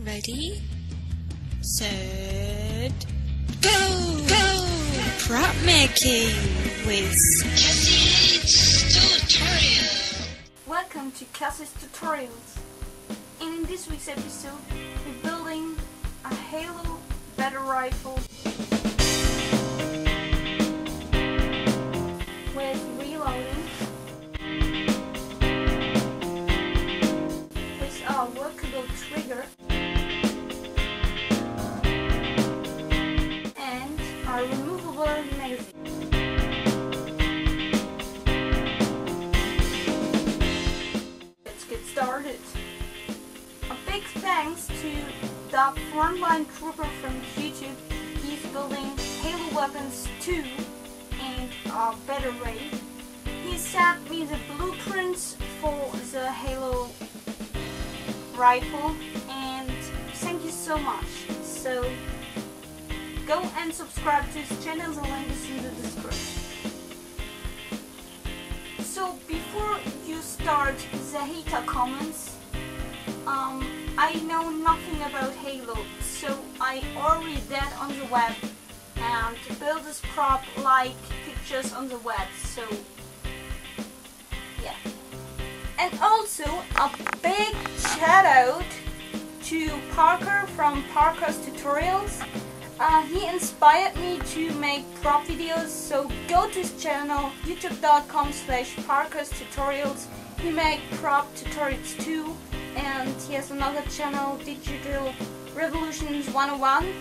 Ready, set, go! Go! Prop making with CathysTutorials. Welcome to CathysTutorials. And in this week's episode, we're building a Halo battle rifle with reloading, with a workable trigger, and a removable magazine. Let's get started. A big thanks to the frontline trooper from YouTube. He's building Halo Weapons 2 in a better way. He sent me the blueprints for the Halo rifle, and thank you so much. So go and subscribe to his channel, the link is in the description. So before you start the hater comments, I know nothing about Halo, so I already read on the web and build this prop like pictures on the web, so yeah. And also a big shout out to Parker from CathysTutorials. He inspired me to make prop videos, so go to his channel, youtube.com/CathysTutorials. He made prop tutorials too, and he has another channel, Digital Revolutions 101.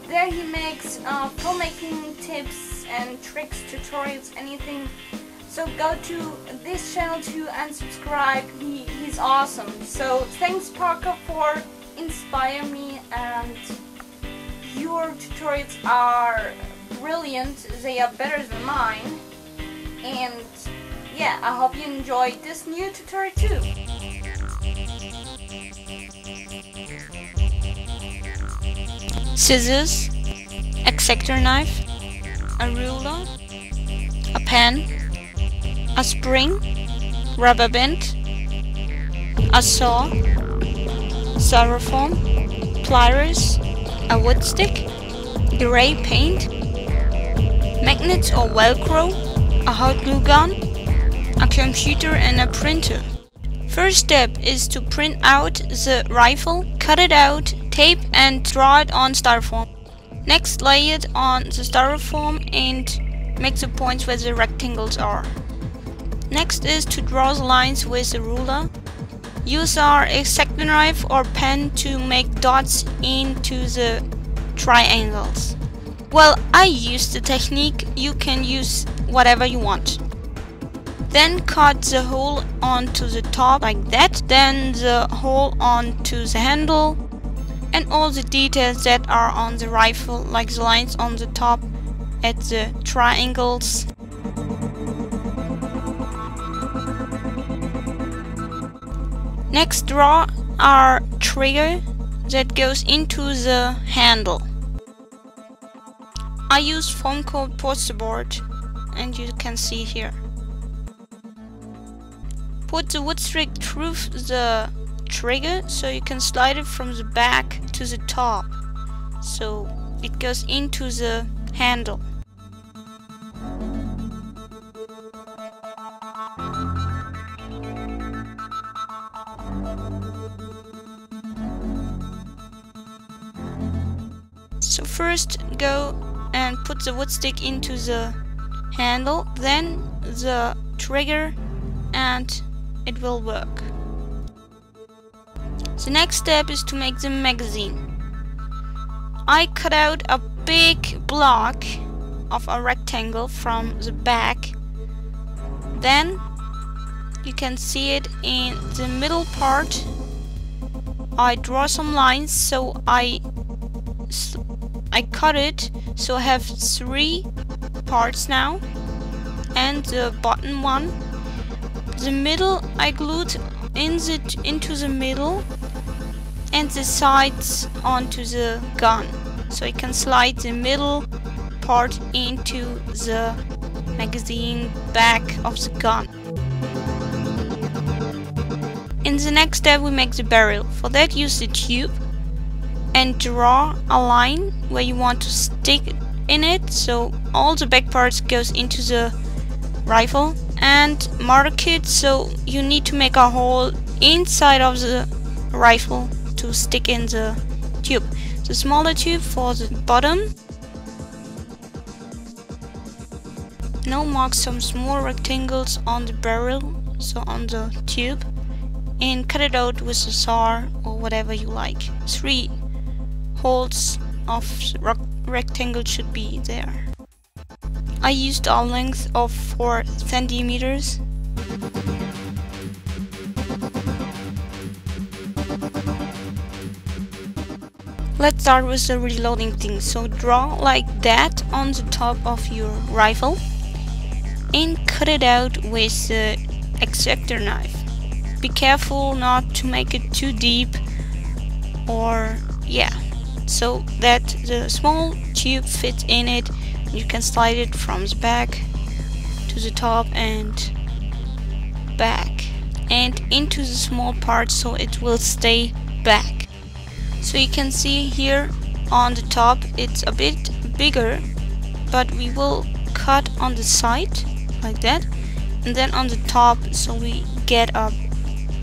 There he makes filmmaking tips and tricks, tutorials, anything. So go to this channel too and subscribe. He's awesome. So thanks Parker for inspiring me, and your tutorials are brilliant. They are better than mine. And yeah, I hope you enjoyed this new tutorial too. Scissors, X-Sector knife, a ruler, a pen, a spring, rubber band, a saw, styrofoam, pliers, a wood stick, gray paint, magnets or velcro, a hot glue gun, a computer and a printer. First step is to print out the rifle, cut it out, tape and draw it on styrofoam. Next, lay it on the styrofoam and make the points where the rectangles are. Next is to draw the lines with the ruler. Use our X-Sector knife or pen to make dots into the triangles. Well, I use the technique, you can use whatever you want. Then cut the hole onto the top like that, then the hole onto the handle, and all the details that are on the rifle, like the lines on the top at the triangles. Next, draw our trigger that goes into the handle. I use foam coat poster board, and you can see here. Put the wood stick through the trigger so you can slide it from the back to the top, so it goes into the handle. So first go and put the wood stick into the handle, then the trigger, and it will work. The next step is to make the magazine. I cut out a big block of a rectangle from the back. Then you can see it in the middle part. I draw some lines, so I cut it, so I have 3 parts now, and the bottom one. The middle I glued into the middle, and the sides onto the gun, so I can slide the middle part into the magazine back of the gun. In the next step we make the barrel. For that use the tube, and draw a line where you want to stick in it, so all the back parts goes into the rifle, and mark it, so you need to make a hole inside of the rifle to stick in the tube. The smaller tube for the bottom. Now mark some small rectangles on the barrel, so on the tube, and cut it out with a saw or whatever you like. 3 holes of rectangle should be there. I used a length of 4 centimeters. Let's start with the reloading thing. So draw like that on the top of your rifle and cut it out with the X-Acto knife. Be careful not to make it too deep, or so that the small tube fits in it. You can slide it from the back to the top and back and into the small part, so it will stay back. So you can see here on the top it's a bit bigger, but we will cut on the side like that, and then on the top, so we get a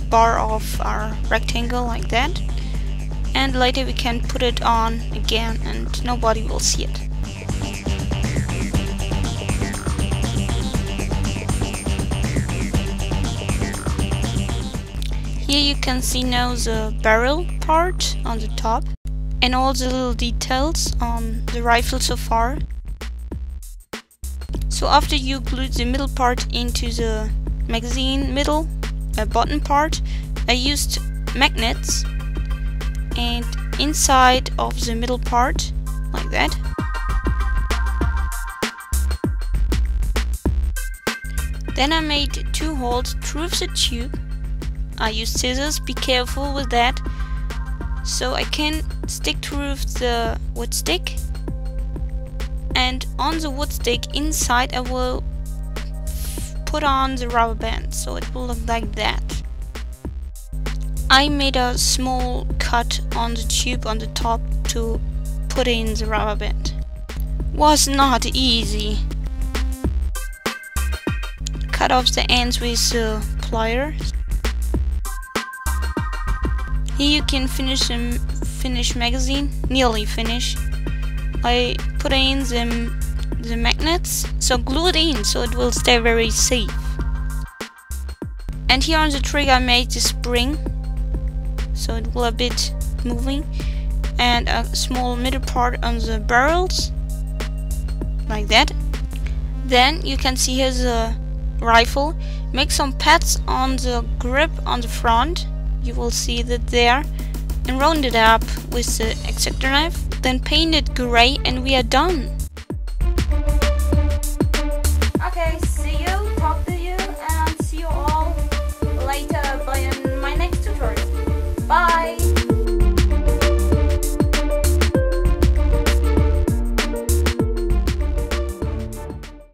bar of our rectangle like that, and later we can put it on again and nobody will see it. Here you can see now the barrel part on the top and all the little details on the rifle so far. So after you glued the middle part into the magazine middle bottom part, I used magnets and inside of the middle part like that. Then I made 2 holes through the tube. I used scissors, be careful with that, so I can stick through the wood stick, and on the wood stick inside I will put on the rubber band, so it will look like that. I made a small cut on the tube on the top to put in the rubber band. Was not easy. Cut off the ends with the pliers. Here you can finish the finished magazine, nearly finished. I put in the magnets, so glue it in so it will stay very safe. And here on the trigger I made the spring, so it will a bit moving, and a small middle part on the barrels, like that. Then you can see here's the rifle. Make some pads on the grip on the front. You will see that there, and round it up with the X-Acto knife, then paint it gray and we are done. Okay, see you, talk to you, and see you all later in my next tutorial. Bye!